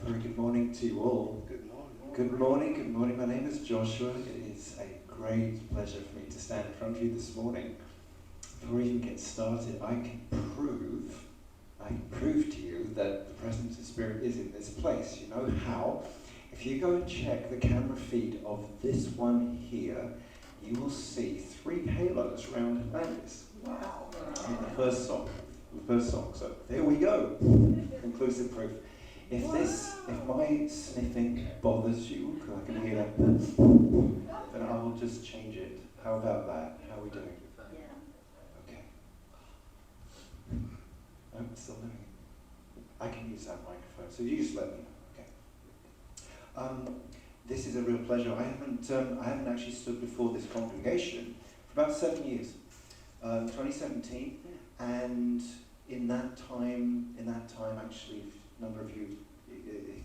Very good morning to you all. Good morning. Good morning, good morning. My name is Joshua. It is a great pleasure for me to stand in front of you this morning. Before we even get started, I can prove to you that the presence of Spirit is in this place. You know how? If you go and check the camera feed of this one here, you will see 3 halos around Atlantis. Wow. In the first song. So there we go. Conclusive proof. If my sniffing bothers you, because I can hear that, then I will just change it. How about that? How are we doing? Okay. I'm still doing it. I can use that microphone, so you just let me know. Okay. This is a real pleasure. I haven't actually stood before this congregation for about 7 years. 2017, and in that time, actually, a number of you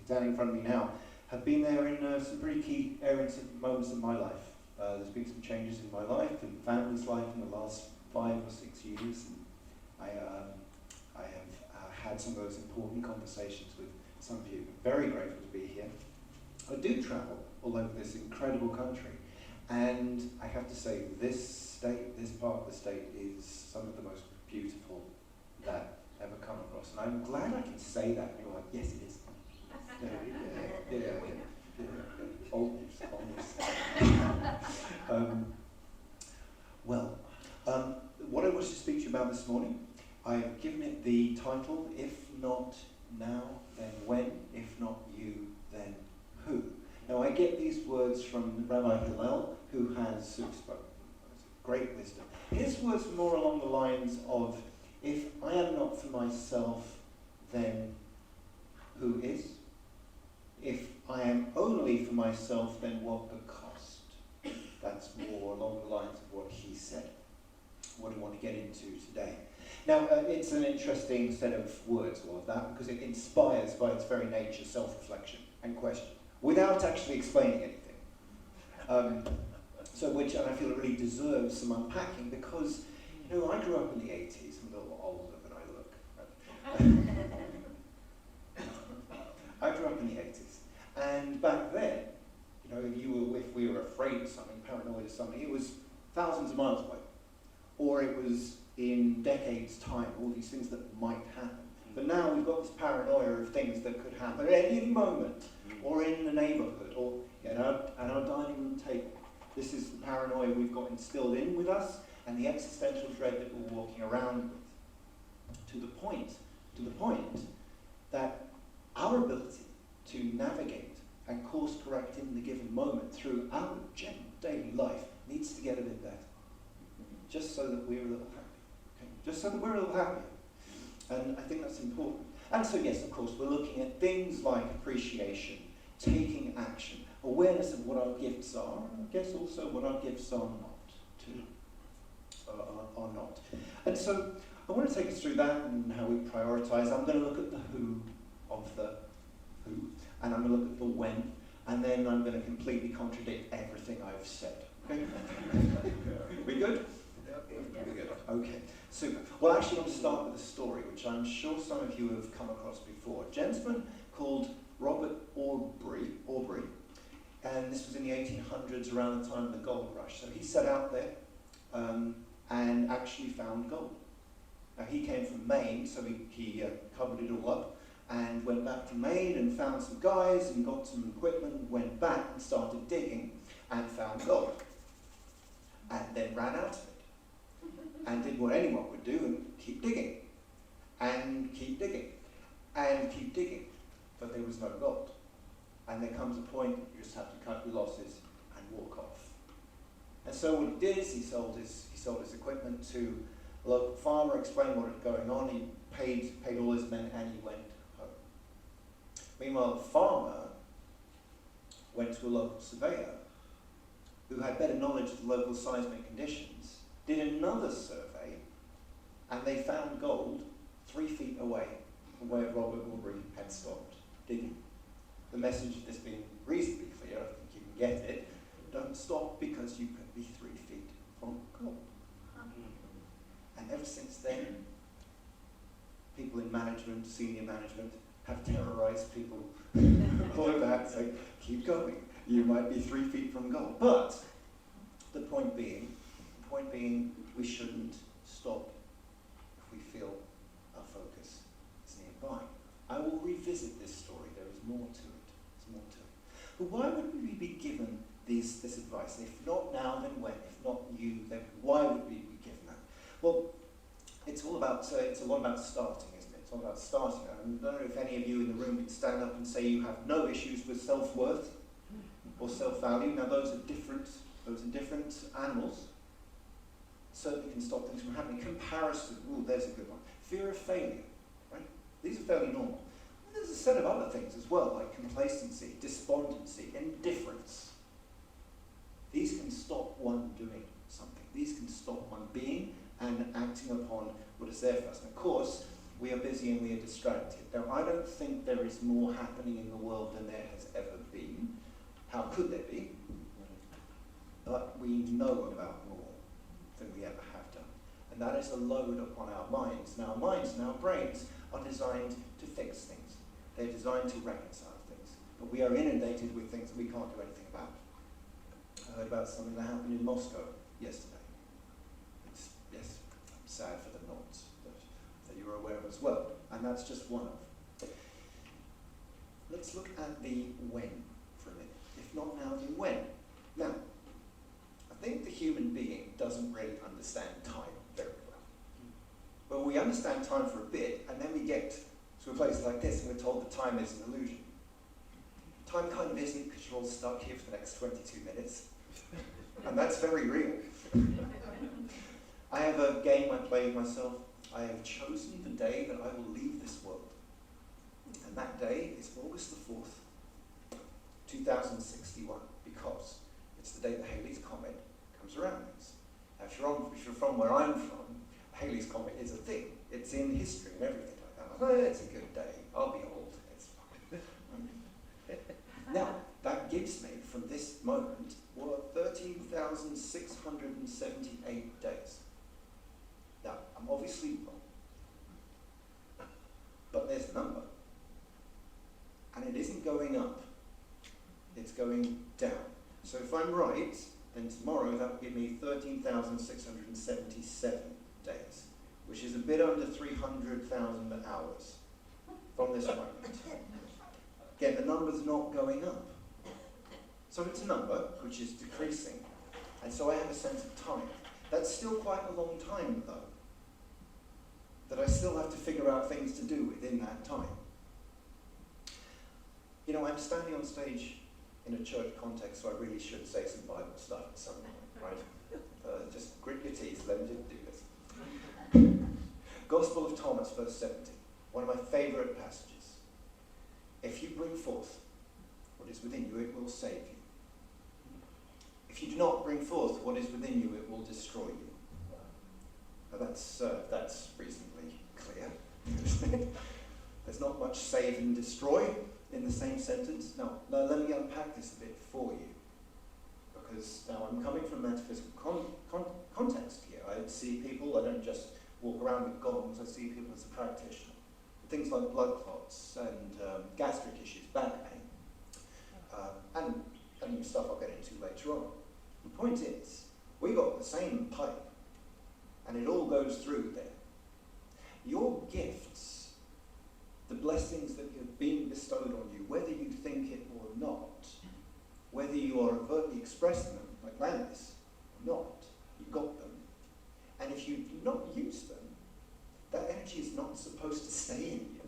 standing in front of me now have been there in some pretty key areas and moments of my life. There's been some changes in my life and family's life in the last 5 or 6 years, and I have had some of those important conversations with some of you. I'm very grateful to be here. I do travel all over this incredible country, and I have to say this part of the state is some of the most beautiful that ever come across. And I'm glad I can say that. You're like, yes, it is. Yeah. Old news. What I wish to speak to you about this morning, I've given it the title, If Not Now, Then When? If Not You, Then Who? Now, I get these words from Rabbi Hillel, who spoken great wisdom. His words were more along the lines of, if I am not for myself, then who is? If I am only for myself, then what the cost? That's more along the lines of what he said. What I want to get into today. Now, it's an interesting set of words, all of that, because it inspires by its very nature self-reflection and question, without actually explaining anything. Which I feel it really deserves some unpacking, because, you know, I grew up in the 80s, I'm a little older than I look. I grew up in the 80s, and back then, you know, if we were afraid of something, paranoid of something, it was thousands of miles away, or it was in decades' time, all these things that might happen. But now we've got this paranoia of things that could happen at any moment, or in the neighborhood, or at our dining room table. This is the paranoia we've got instilled in with us, and the existential dread that we're walking around with. To the point that our ability to navigate and course correct in the given moment through our general daily life needs to get a bit better. Just so that we're a little happy. Okay? Just so that we're a little happier. And I think that's important. And so yes, of course, we're looking at things like appreciation, taking action, awareness of what our gifts are, and I guess also what our gifts are not, too. Are not. And so I want to take us through that and how we prioritize. I'm going to look at the who of the who, and I'm going to look at the when, and then I'm going to completely contradict everything I've said. Okay? We good? We're good. Okay, super. Well, actually, I'm going to start with a story, which I'm sure some of you have come across before. A gentleman called Robert Aubrey, and this was in the 1800s, around the time of the gold rush. So he set out there and actually found gold. Now, he came from Maine, so he covered it all up and went back to Maine and found some guys and got some equipment, went back and started digging and found gold. And then ran out of it. And did what anyone would do and keep digging. And keep digging. And keep digging. But there was no gold. And there comes a point that you just have to cut your losses and walk off. And so what he did is he sold his equipment to a local farmer, explained what was going on, he paid all his men, and he went home. Meanwhile, the farmer went to a local surveyor who had better knowledge of the local seismic conditions, did another survey, and they found gold 3 feet away from where Robert Aubrey had stopped digging. The message of this being reasonably clear, I think you can get it. Don't stop because you could be 3 feet from gold. And ever since then, people in management, senior management, have terrorized advise people all of that, so keep going. You might be 3 feet from goal. But the point being, we shouldn't stop if we feel our focus is nearby. I will revisit this story. There is more to it. There's more to it. But why would we be given this advice? If not now, then when? If not you, then why would we be given that? Well, it's a lot about starting, isn't it? It's all about starting. I don't know if any of you in the room can stand up and say you have no issues with self-worth or self-value. Now those are different animals. Certainly can stop things from happening. Comparison, ooh, there's a good one. Fear of failure, right? These are fairly normal. And there's a set of other things as well, like complacency, despondency, indifference. These can stop one doing something. These can stop one being and acting upon what is there for us. And of course, we are busy and we are distracted. Now, I don't think there is more happening in the world than there has ever been. How could there be? But we know about more than we ever have done. And that is a load upon our minds. Now, our minds and our brains are designed to fix things. They're designed to reconcile things. But we are inundated with things that we can't do anything about. I heard about something that happened in Moscow yesterday. Yes, I'm sad for the nods that you were aware of as well. And that's just one of. Let's look at the when for a minute. If not now, then when? Now, I think the human being doesn't really understand time very well. Well, we understand time for a bit, and then we get to a place like this, and we're told that time is an illusion. Time kind of isn't, because you're all stuck here for the next 22 minutes. And that's very real. I have a game I play with myself. I have chosen the day that I will leave this world. And that day is August the 4th, 2061, because it's the day that Halley's Comet comes around us. Now, if you're from where I'm from, Halley's Comet is a thing. It's in history and everything like that. Oh, it's a good day. I'll be old. It's fine. Now, that gives me, from this moment, 13,678 days. Now, I'm obviously wrong. But there's a number. And it isn't going up. It's going down. So if I'm right, then tomorrow that will give me 13,677 days, which is a bit under 300,000 hours from this moment. Again, the number's not going up. So it's a number which is decreasing, and so I have a sense of time. That's still quite a long time, though, that I still have to figure out things to do within that time. You know, I'm standing on stage in a church context, so I really should say some Bible stuff at some point, right? Just grit your teeth, let me just do this. Gospel of Thomas, verse 70, one of my favourite passages. If you bring forth what is within you, it will save you. If you do not bring forth what is within you, it will destroy you. Now that's reasonably clear. There's not much save and destroy in the same sentence. Now let me unpack this a bit for you, because now I'm coming from metaphysical context here. I see people, I don't just walk around with gongs, I see people as a practitioner. Things like blood clots and gastric issues, back pain, and stuff I'll get into later on. The point is, we got the same pipe, and it all goes through there. Your gifts, the blessings that have been bestowed on you, whether you think it or not, whether you are overtly expressing them, like Landis, or not, you got them. And if you do not use them, that energy is not supposed to stay in you.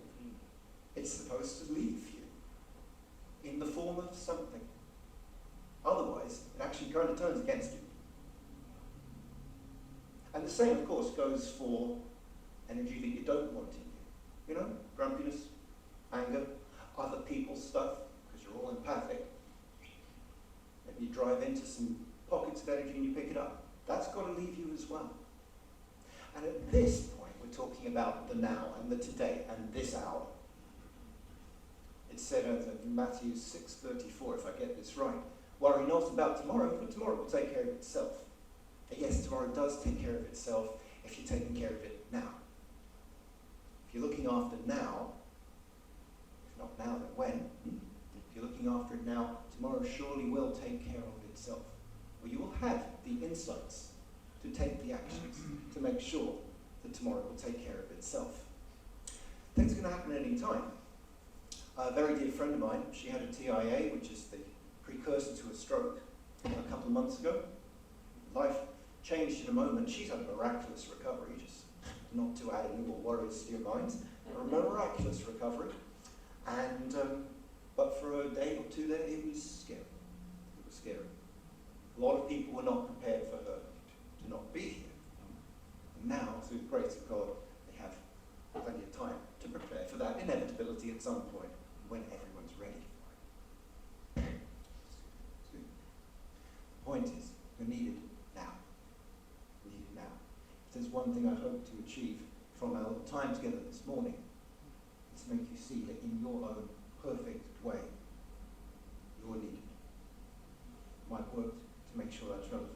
It's supposed to leave you in the form of something. Otherwise, it actually kind of turns against you. And the same, of course, goes for energy that you don't want in you. You know, grumpiness, anger, other people's stuff, because you're all empathic. Maybe you drive into some pockets of energy and you pick it up. That's got to leave you as well. And at this point, we're talking about the now and the today and this hour. It's said in Matthew 6:34, if I get this right, worry not about tomorrow, for tomorrow will take care of itself. And yes, tomorrow does take care of itself if you're taking care of it now. If you're looking after now, if not now, now, tomorrow surely will take care of itself. Or you will have the insights to take the actions to make sure that tomorrow will take care of itself. Things can happen at any time. A very dear friend of mine, she had a TIA, which is the precursor to a stroke, a couple of months ago. Life changed in a moment. She's had a miraculous recovery, just not to add any more worries to your minds. A miraculous recovery. And but for a day or two there, it was scary. It was scary. A lot of people were not prepared for her to not be here. And now, through the grace of God, they have plenty of time to prepare for that inevitability at some point when everyone's ready for it. The point is, you're needed now. Needed now. If there's one thing I hope to achieve from our time together this morning, it's to make you see that in your own perfect way, you're needed. Might work to make sure that's relevant.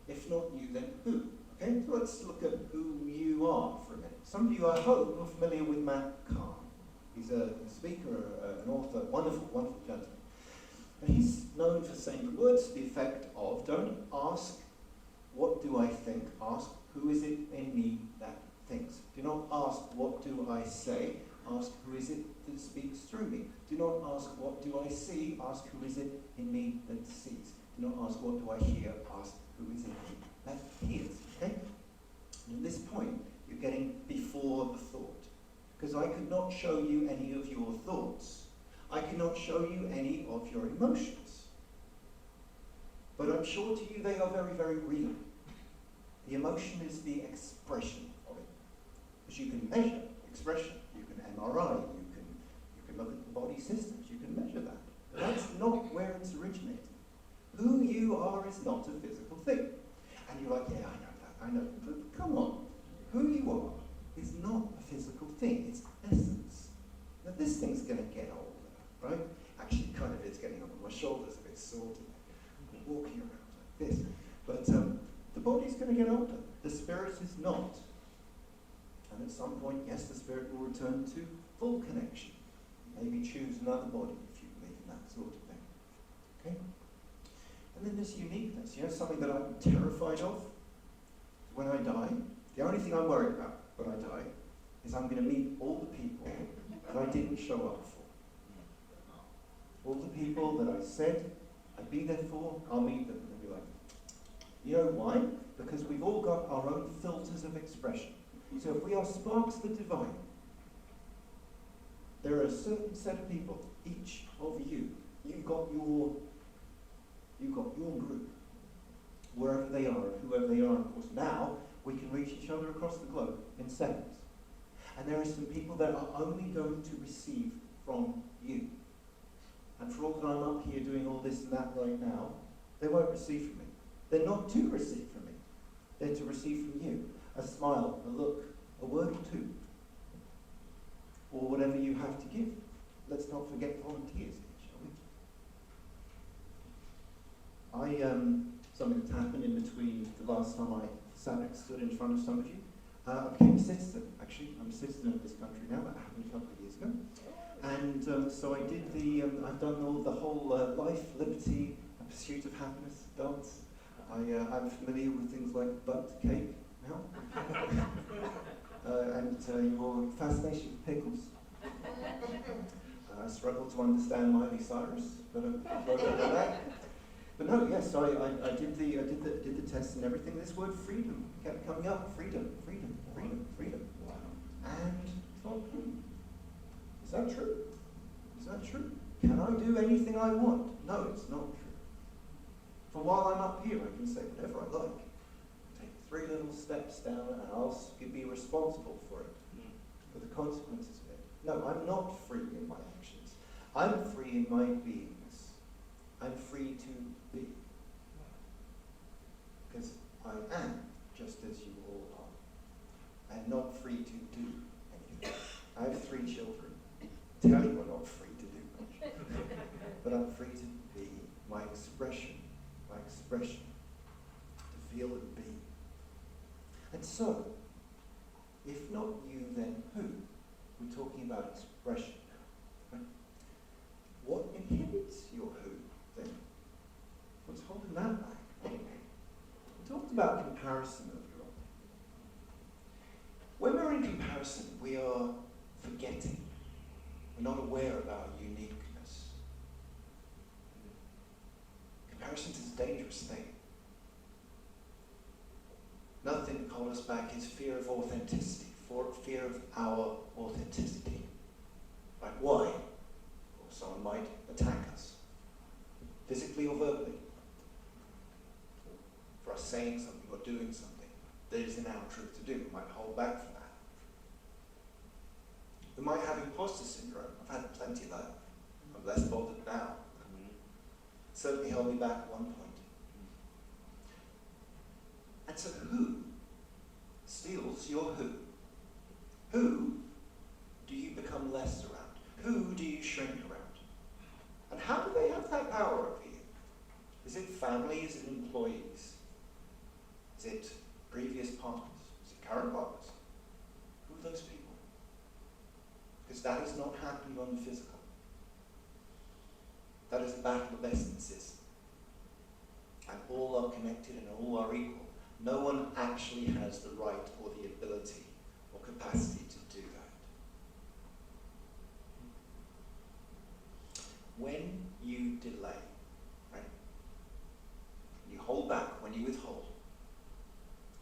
If not you, then who? Okay, so let's look at who you are for a minute. Some of you, I hope, are familiar with Matt Kahn. He's a speaker, an author, wonderful, wonderful gentleman. And he's known for saying words to the effect of, don't ask, what do I think? Ask, who is it in me that thinks? Do not ask, what do I say? Ask, who is it that speaks through me? Do not ask, what do I see? Ask, who is it in me that sees? Do not ask, what do I hear? Ask, who is it in me that hears? Okay? And at this point, you're getting before the thought. Because I could not show you any of your thoughts. I cannot show you any of your emotions. But I'm sure to you they are very, very real. The emotion is the expression of it. Because you can measure expression. You can MRI. You can look at the body systems. You can measure that. But that's not where it's originating. Who you are is not a physical thing. And you're like, yeah, I know that. I know. But come on. Who you are is not a physical thing. It's essence. Now this thing's going to get older, right? Actually, it kind of is getting older. My shoulder's a bit sore today. I'm walking around like this. But the body's going to get older. The spirit is not. And at some point, yes, the spirit will return to full connection. Maybe choose another body if you believe in that sort of thing. Okay? And then this uniqueness, something that I'm terrified of when I die. The only thing I'm worried about when I die is I'm going to meet all the people that I didn't show up for. All the people that I said I'd be there for, I'll meet them and they'll be like, you know why? Because we've all got our own filters of expression. So if we are sparks of the divine, there are a certain set of people, each of you, you've got your group, wherever they are, whoever they are, of course. Now, we can reach each other across the globe in seconds. And there are some people that are only going to receive from you. And for all that I'm up here doing all this and that right now, they won't receive from me. They're not to receive from me. They're to receive from you. A smile, a look, a word or two. Or whatever you have to give. Let's not forget volunteers, shall we? Something that's happened in between the last time I stood in front of some of you. I became a citizen, actually. I'm a citizen of this country now. That happened a couple of years ago. And so I did I've done the whole life, liberty, and pursuit of happiness dance. I'm familiar with things like butt cake now. And your fascination with pickles. I struggle to understand Miley Cyrus, but that. But no, yes, I did the test and everything. This word freedom kept coming up. Freedom, freedom, freedom, freedom. And I thought, is that true? Is that true? Can I do anything I want? No, it's not true. For while I'm up here, I can say whatever I like. Take 3 little steps down and I'll be responsible for it, for the consequences of it. No, I'm not free in my actions. I'm free in my beingness. I'm free to be. Because I am just as you all are. I'm not free to do anything. I have 3 children. Tell you I'm not free to do much. But I'm free to be. My expression, to feel and be. And so, if not you, then who? We're talking about expression now. Right? What inhibits We're not aware of our uniqueness. Comparison is a dangerous thing. Another thing that holds us back is fear of authenticity, fear of our authenticity. Like why? Or someone might attack us, physically or verbally, for us saying something or doing something that isn't our truth to do. We might hold back from that. We might have imposter syndrome. I've had plenty of that. I'm less bothered now. Certainly held me back at one point. And so who steals your who? Who do you become less around? Who do you shrink around? And how do they have that power over you? Is it family? Is it employees? Is it previous partners? Is it current partners? Who are those people? Because that is not happening on the physical. That is a battle of essences. And all are connected and all are equal. No one actually has the right or the ability or capacity to do that. When you delay, right? You hold back, when you withhold,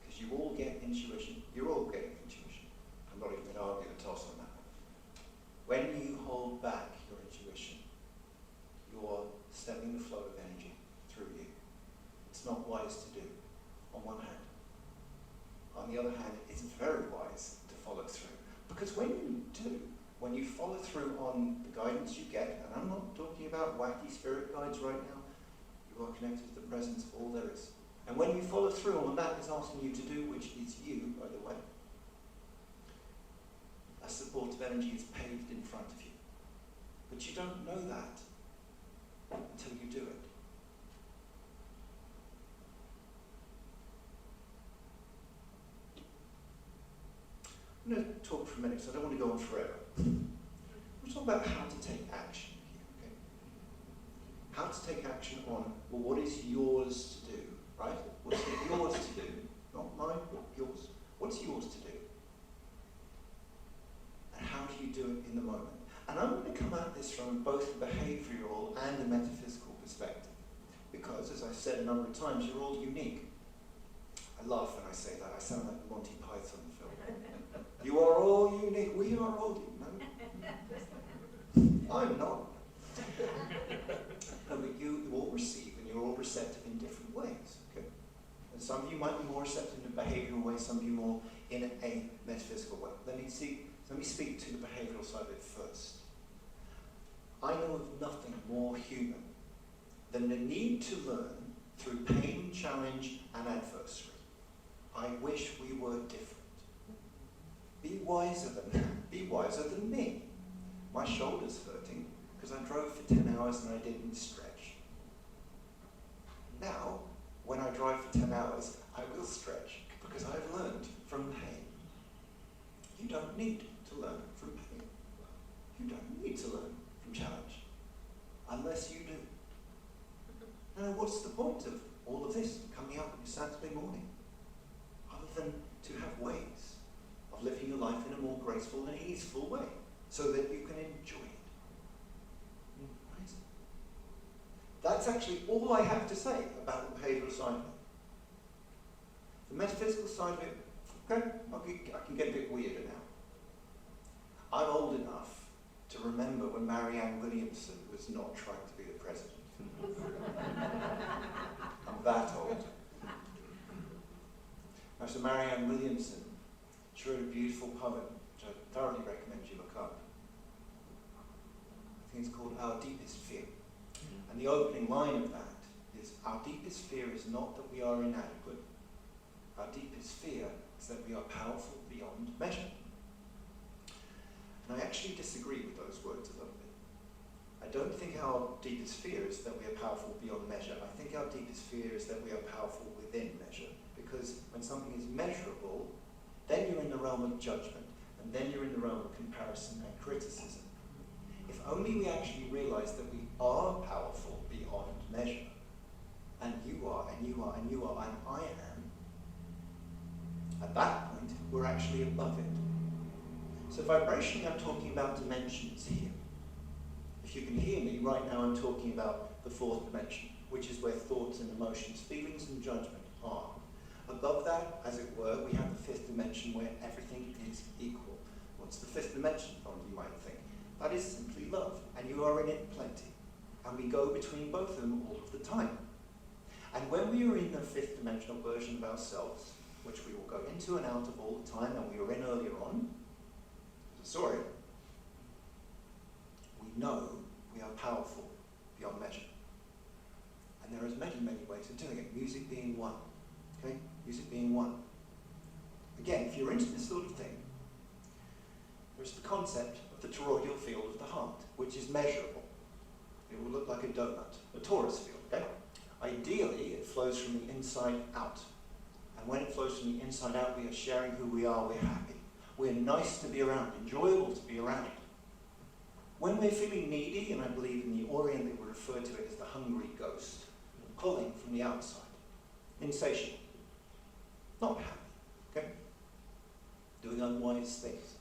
because you all get intuition. You're all getting intuition. I'm not even going to argue the toss on that one. When you hold back your intuition, you're stemming the flow of energy through you. It's not wise to do, on one hand. On the other hand, it's very wise to follow through. Because when you do, when you follow through on the guidance you get, and I'm not talking about wacky spirit guides right now, you are connected to the presence of all there is. And when you follow through on what that is asking you to do, which is you, by the way, a supportive energy is paved in front of you. But you don't know that until you do it. I'm going to talk for a minute, because I don't want to go on forever. We'll talk about how to take action here, okay? How to take action on, well, what is yours to do, right? What's yours to do? Not mine, but yours. What's yours to do? And how do you do it in the moment? And I'm going to come at this from both a behavioral and a metaphysical perspective. Because, as I've said a number of times, you're all unique. I laugh when I say that. I sound like the Monty Python film. You are all unique. We are all unique. No, I'm not. No, but you all receive and you're all receptive in different ways. Okay? And some of you might be more receptive in a behavioral way, some of you more in a metaphysical way. Let me speak to the behavioral side of it first. I know of nothing more human than the need to learn through pain, challenge, and adversary. I wish we were different. Be wiser than that. Be wiser than me. My shoulder's hurting because I drove for 10 hours and I didn't stretch. Now, when I drive for 10 hours, I will stretch because I've learned from pain. You don't need to learn from pain. You don't need to learn from challenge. Unless you do. Now, what's the point of all of this coming up on your Saturday morning? Other than to have ways of living your life in a more graceful and easeful way, so that you can enjoy it. Right? That's actually all I have to say about the behavioural side of it. The metaphysical side of it, okay, I can get a bit weirder now. I'm old enough to remember when Marianne Williamson was not trying to be the president. I'm that old. Now, so Marianne Williamson, she wrote a beautiful poem, which I thoroughly recommend you look up. I think it's called Our Deepest Fear. And the opening line of that is, our deepest fear is not that we are inadequate. Our deepest fear is that we are powerful beyond measure. And I actually disagree with those words a little bit. I don't think our deepest fear is that we are powerful beyond measure. I think our deepest fear is that we are powerful within measure. Because when something is measurable, then you're in the realm of judgment, and then you're in the realm of comparison and criticism. If only we actually realize that we are powerful beyond measure, and you are, and you are, and you are, and I am, at that point, we're actually above it. So vibrationally, I'm talking about dimensions here. right now I'm talking about the fourth dimension, which is where thoughts and emotions, feelings and judgment are. Above that, as it were, we have the fifth dimension where everything is equal. What's the fifth dimension? Oh, you might think. That is simply love, and you are in it plenty. And we go between both of them all of the time. And when we are in the fifth dimensional version of ourselves, which we will go into and out of all the time, and we were in earlier on, sorry, we know we are powerful beyond measure. And there are many, many ways of doing it, music being one. Okay? Music being one. Again, if you're into this sort of thing, there's the concept of the toroidal field of the heart, which is measurable. It will look like a donut, a torus field. Okay? Ideally, it flows from the inside out. And when it flows from the inside out, we are sharing who we are, we're happy. We're nice to be around, enjoyable to be around. When we're feeling needy, and I believe in the Orient they would refer to it as the hungry ghost, pulling from the outside, insatiable, not happy, okay? Doing unwise things.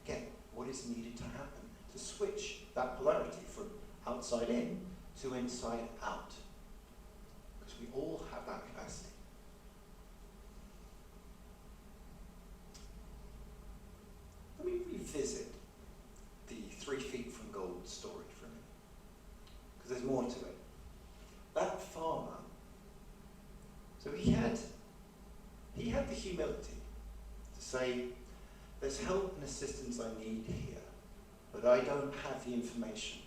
Again, what is needed to happen to switch that polarity from outside in to inside out? Because we all have that capacity. Let me revisit the 3 feet from gold story for a minute, because there's more to it. That farmer, so he had the humility to say, there's help and assistance I need here, but I don't have the information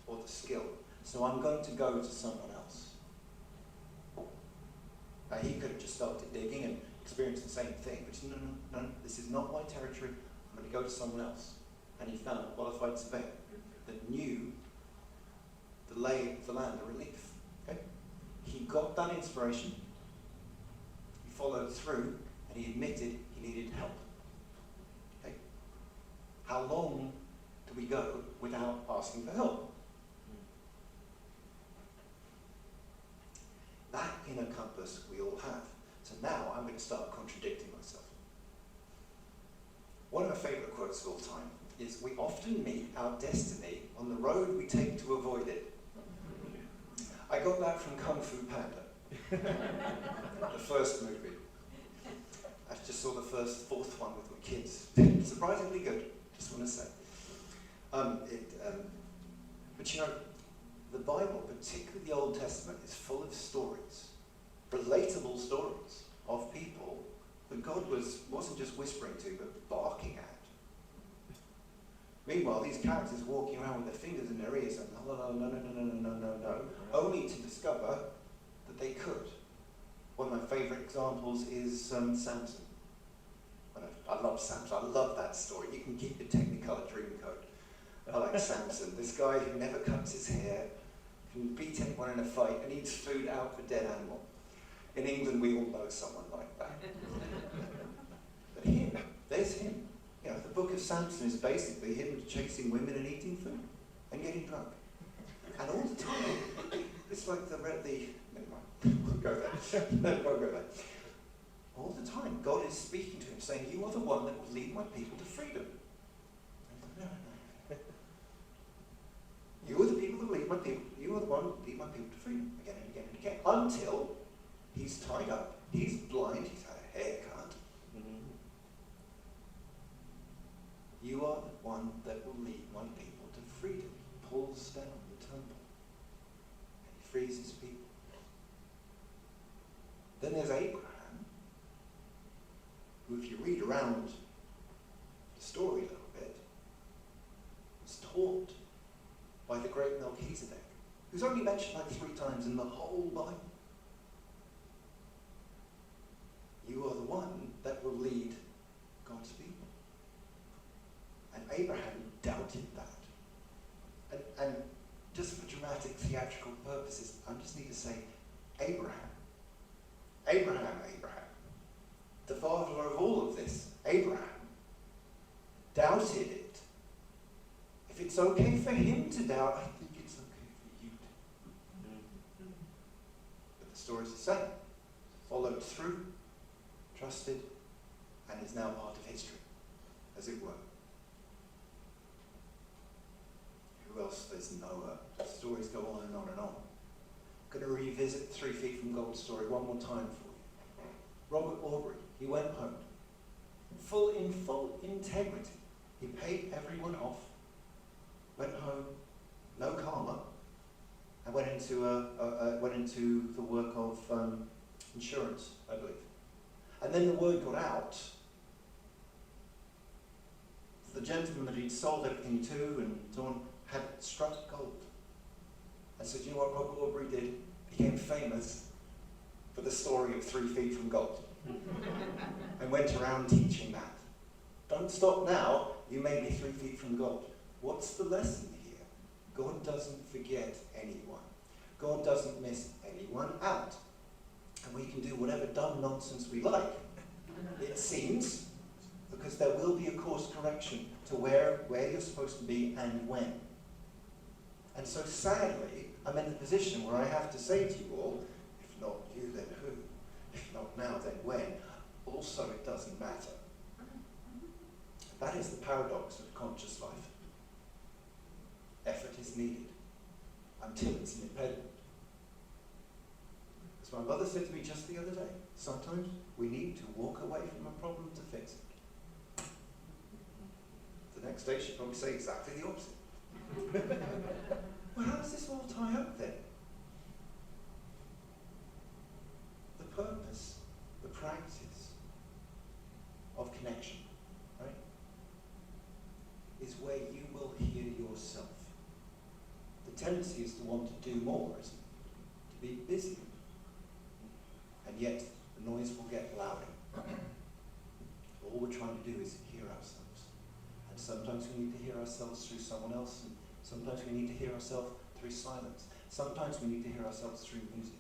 or the skill, so I'm going to go to someone else. Now, he could have just started digging and experienced the same thing, but no, this is not my territory, I'm going to go to someone else. And he found a qualified surveyor that knew the lay of the land, the relief. Okay? He got that inspiration, he followed through, and he admitted he needed help. Okay? How long do we go without asking for help? That inner compass we all have. So now I'm going to start contradicting myself. One of my favourite quotes of all time is, we often meet our destiny on the road we take to avoid it. I got that from Kung Fu Panda, the first movie. I just saw the fourth one with my kids. Surprisingly good, just want to say. But you know, the Bible, particularly the Old Testament, is full of stories, relatable stories of people that God wasn't just whispering to, but barking at. Meanwhile, these characters walking around with their fingers in their ears and no, only to discover that they could. One of my favourite examples is Samson. I love Samson. I love that story. You can keep the Technicolor Dreamcoat. I like Samson. This guy who never cuts his hair, can beat anyone in a fight, and eats food out of a dead animal. In England, we all know someone like that. But him, there's him. You know, the book of Samson is basically him chasing women and eating food and getting drunk. And all the time, it's like never mind, we'll go there. No, won't go there. All the time, God is speaking to him, saying, you are the one that will lead my people to freedom. No. You are the people that lead my people. You are the one that lead my people to freedom, again and again and again, until he's tied up, he's blind, he's had a haircut. You are the one that will lead my people to freedom. He pulls down the temple and he frees his people. Then there's Abraham, who, if you read around the story a little bit, was taught by the great Melchizedek, who's only mentioned like 3 times in the whole Bible. You are the one that will lead God's people. And Abraham doubted that. And just for dramatic, theatrical purposes, I just need to say, Abraham, the father of all of this, Abraham, doubted it. If it's okay for him to doubt, I think it's okay for you to. But the story's the same. Followed through, trusted, and is now part of history, as it were. Who else? There's Noah. stories go on and on and on. I'm going to revisit the 3 Feet from Gold story one more time for you. Robert Aubrey, he went home, in full integrity. He paid everyone off, went home, no karma, and went into the work of insurance, I believe. And then the word got out. The gentleman that he'd sold everything to and so on had struck gold. And so do you know what Robert Aubrey did? He became famous for the story of 3 Feet from Gold. And went around teaching that. Don't stop now, you may be 3 feet from gold. What's the lesson here? God doesn't forget anyone. God doesn't miss anyone out. And we can do whatever dumb nonsense we like, it seems, because there will be a course correction to where you're supposed to be and when. And so sadly, I'm in the position where I have to say to you all, if not you, then who? If not now, then when? Also, it doesn't matter. That is the paradox of conscious life. Effort is needed until it's an impediment. As my mother said to me just the other day, sometimes we need to walk away from a problem to fix it. The next day she'll probably say exactly the opposite. Well, how does this all tie up then? The purpose, the practice of connection, right, is where you will hear yourself. The tendency is to want to do more, isn't it? To be busy. And yet, the noise will get louder. All we're trying to do is hear ourselves. And sometimes we need to hear ourselves through someone else, and sometimes we need to hear ourselves through silence. Sometimes we need to hear ourselves through music.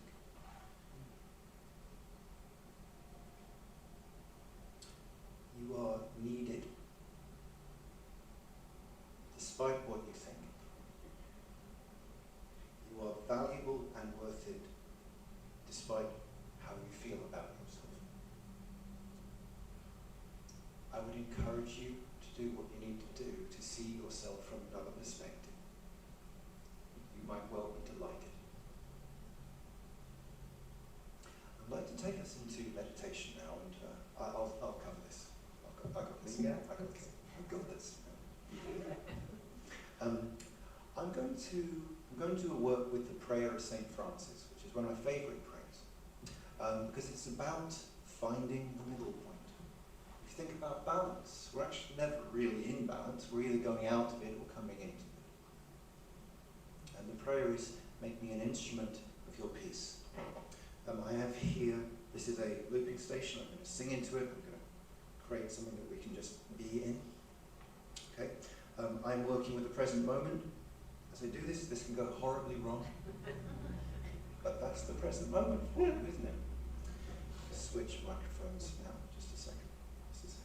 You are needed, despite what you think. You are valuable and worth it, despite how you feel about yourself. I would encourage you to do what you need to do to see yourself from another perspective. You might well be delighted. I'd like to take us into meditation now, and I'll cover this. I've got this. Yeah, I've got this. I'm going to work with the prayer of St. Francis, which is one of my favourite prayers, because it's about finding the middle point. If you think about balance, we're actually never really in balance. We're either going out of it or coming into it. And the prayer is, make me an instrument of your peace. I have here, this is a looping station. I'm going to sing into it. I'm going to create something that we can just be in. Okay? I'm working with the present moment. As I do this, this can go horribly wrong. But that's the present moment for you, isn't it? Switch microphones now, just a second. Just a second.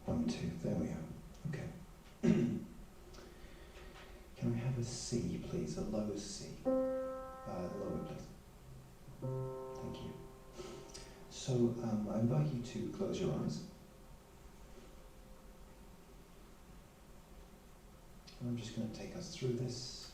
One, two, there we are. Okay. Can I have a C, please? A low C. Lower, please. Thank you. So I invite you to close your eyes. And I'm just going to take us through this.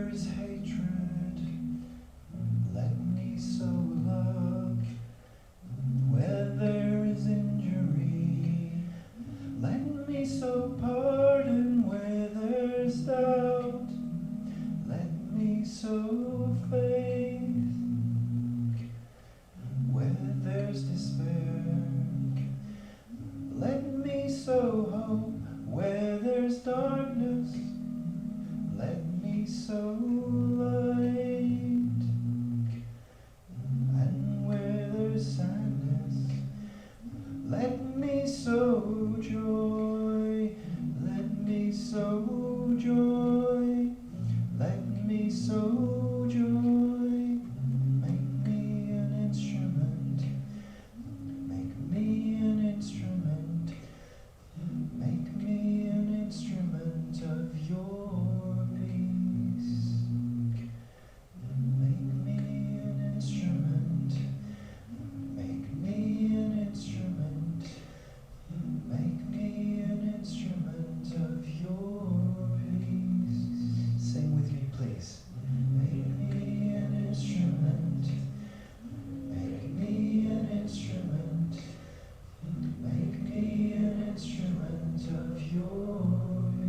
there is hatred, let me sow love. Where there is injury, let me sow pardon. Where there's doubt, let me sow faith. Where there's despair, let me sow hope. Where there's darkness, let me sow light. And where there's sadness, let me sow joy. Let me sow joy. Let me sow joy. Make me an instrument. Make me an instrument. Make me an instrument of your peace. Make me an instrument. Make me an instrument. Make me an instrument of your peace. Sing with me, please. Make me an instrument. Make me an instrument. Make me an instrument of your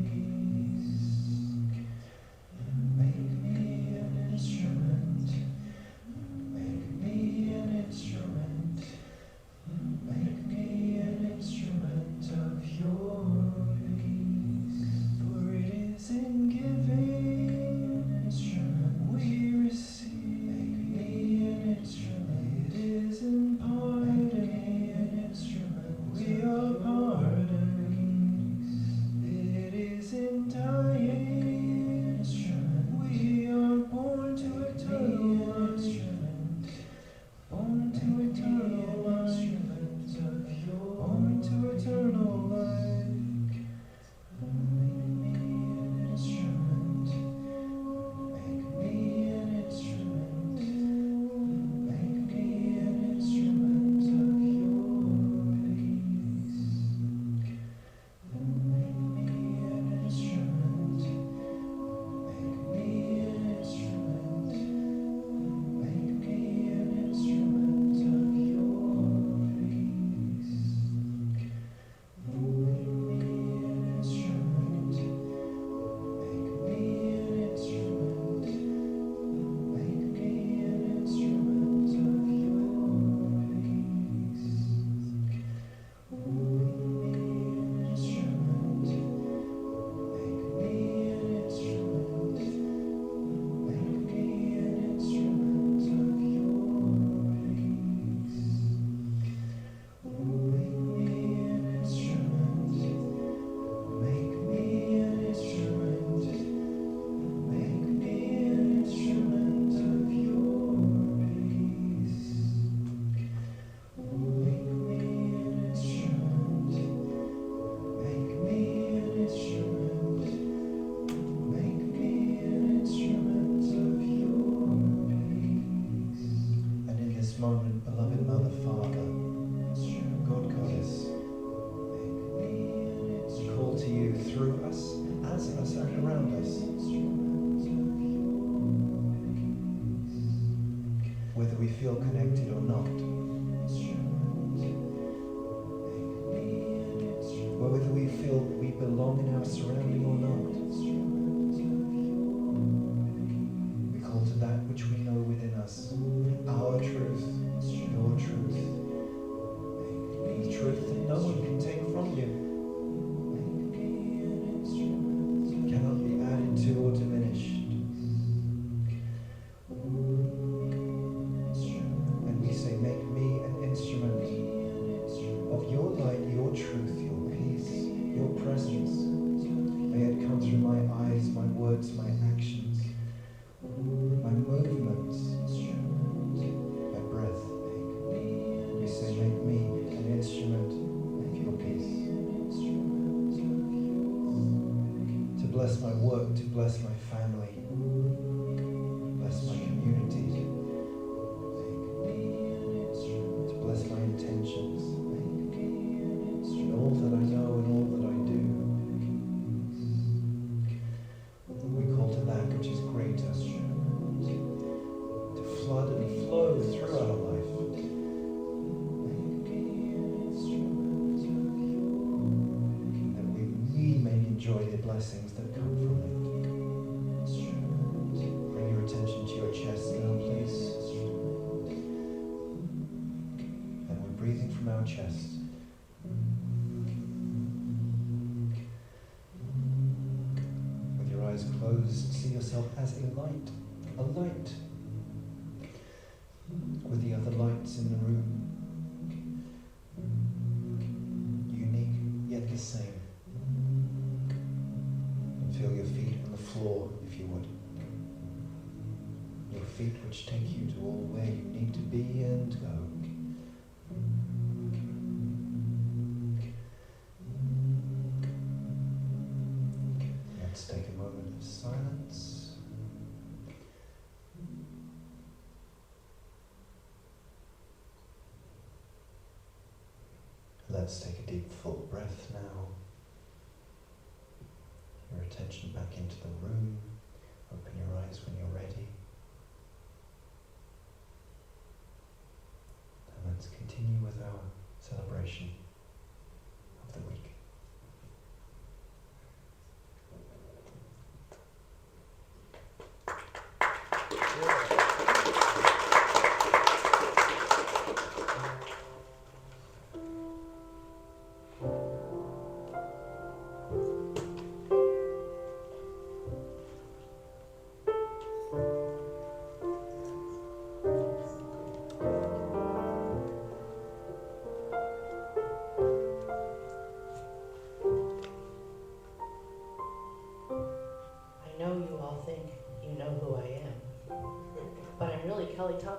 peace. Make me an instrument. Make me an instrument. Make me an instrument of your peace. For it is in giving an instrument we receive. Make me an instrument. It is in pardoning an instrument we are pardoned. It is in dying an instrument we are born to eternal life. Born to eternal life. Born to eternal life. Make me an instrument. Make me an instrument. Make me an instrument of your peace. Make me an instrument. Make me an instrument. Make me an instrument of your peace. Make me an instrument. Make me an instrument. Make me an instrument of your peace. Make me an instrument. Make me an instrument. Make me an instrument of your peace. Make me an instrument. Make me an instrument. Make me an instrument of your peace. Make me an instrument. Make me an instrument. Make me an instrument of your peace. And in this moment, beloved Mother, Father, God, Goddess, we call to you through us, as us, and around us. Whether we feel connected or not, whether we feel we belong in our surrounding or not, we call to that which we know within us, our truth, your truth, the truth that no one can take from you, cannot be added to or diminished. And we say, make me an instrument of your light, your truth, your peace, your presence. May it come through my blessings that come from it. Bring your attention to your chest now, please. And we're breathing from our chest. With your eyes closed, see yourself as a light with the other lights in the room. Unique, yet the same. And feel your feet on the floor, if you would. Your feet which take you to all where you need to be and go. Let's take a moment of silence. Let's take a deep, full breath now. Your attention back into the room. Open your eyes when you're ready. And let's continue with our celebration of the week.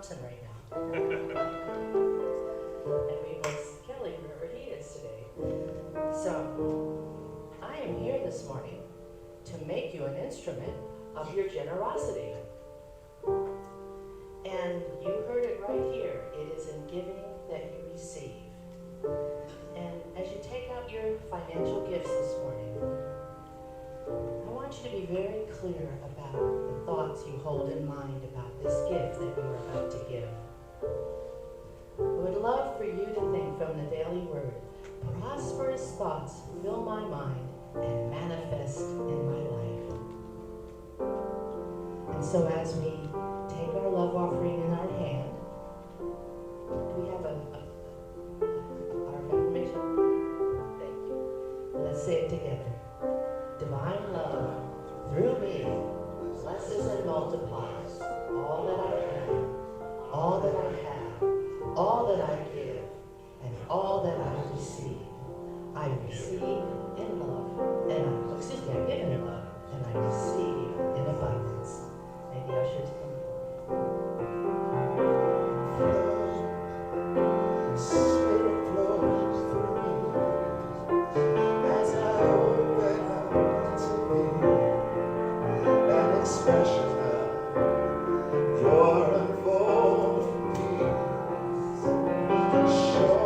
Right now. And we miss Kelly, wherever he is today. So, I am here this morning to make you an instrument of your generosity. And you heard it right here. It is in giving that you receive. And as you take out your financial gifts this morning, I want you to be very clear about the thoughts you hold in mind about this gift that you are about to give. I would love for you to think from the daily word, prosperous thoughts fill my mind and manifest in my life. And so as we take our love offering in our hand, do we have our affirmation? Thank you. Let's say it together. Divine love through me blesses and multiplies all that I can, all that I have, all that I give, and all that I receive. I receive in love, and I give in love, and I receive in abundance. May the ushers come Spirit flows through me as I open up to be an expression of your unfolding peace. Show,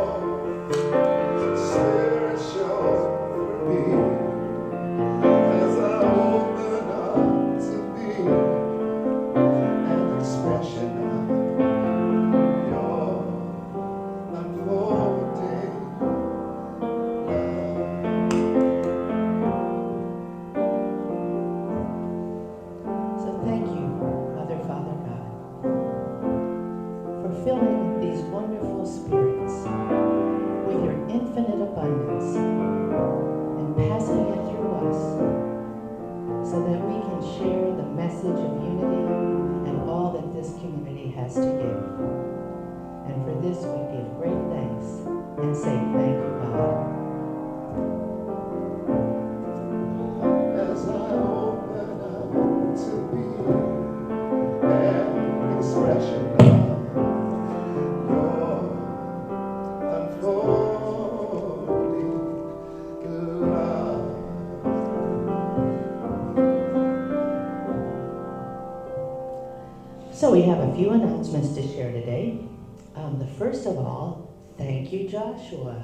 Spirit, show through me as I open up to be an expression of your unfolding love. So thank you, Mother, Father, God, for filling these wonderful spirits with your infinite abundance and passing it through us so that we can share the message of unity and all that this community has to give. And for this we give great thanks and say thank you, God. As I open up to be an expression of your unfolding love. So we have a few announcements to share today. The first of all, thank you, Joshua.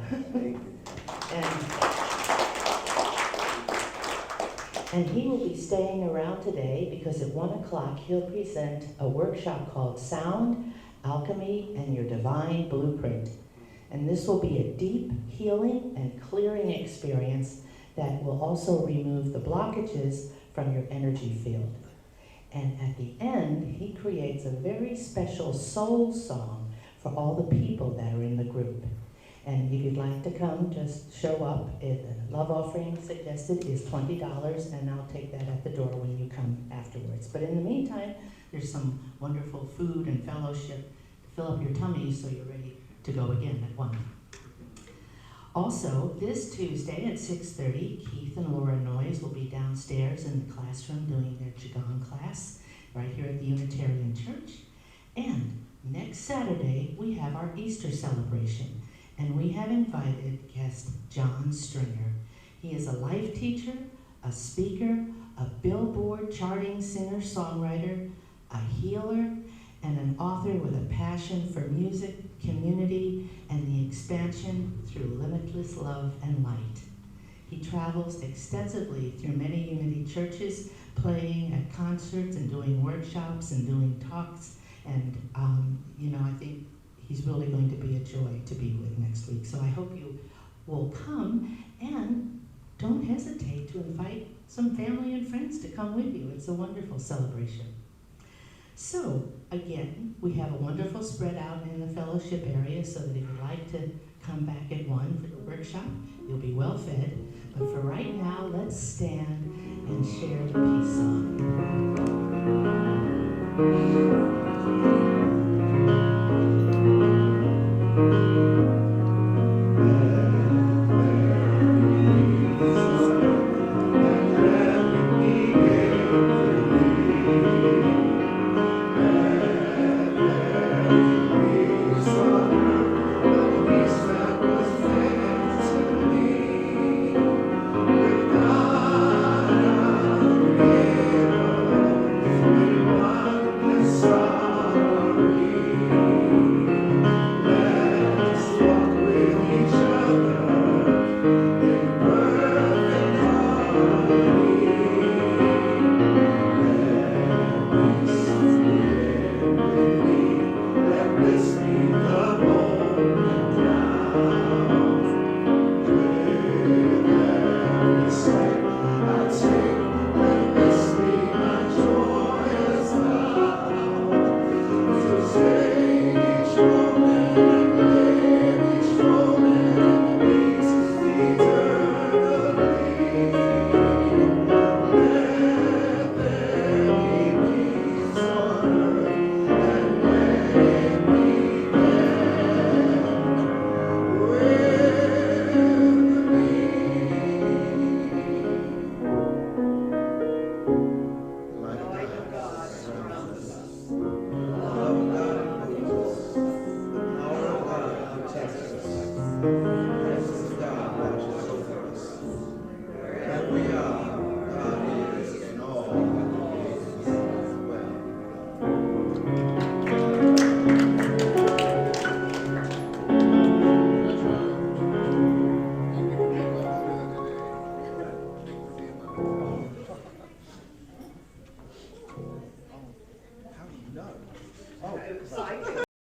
And he will be staying around today because at 1 o'clock he'll present a workshop called Sound, Alchemy, and Your Divine Blueprint. And this will be a deep healing and clearing experience that will also remove the blockages from your energy field. And at the end, he creates a very special soul song for all the people that are in the group. And if you'd like to come, just show up. Love offering suggested is $20, and I'll take that at the door when you come afterwards. But in the meantime, there's some wonderful food and fellowship to fill up your tummies so you're ready to go again at 1. Also, this Tuesday at 6:30, Keith and Laura Noyes will be downstairs in the classroom doing their Qigong class right here at the Unitarian Church. And next Saturday, we have our Easter celebration, and we have invited guest John Stringer. He is a life teacher, a speaker, a Billboard charting singer-songwriter, a healer, and an author with a passion for music, community, and the expansion through limitless love and light. He travels extensively through many Unity churches, playing at concerts and doing workshops and doing talks. And, I think he's really going to be a joy to be with next week. So I hope you will come, and don't hesitate to invite some family and friends to come with you. It's a wonderful celebration. So, again, we have a wonderful spread out in the fellowship area, so that if you'd like to come back at 1 for the workshop, you'll be well fed. But for right now, let's stand and share the peace song.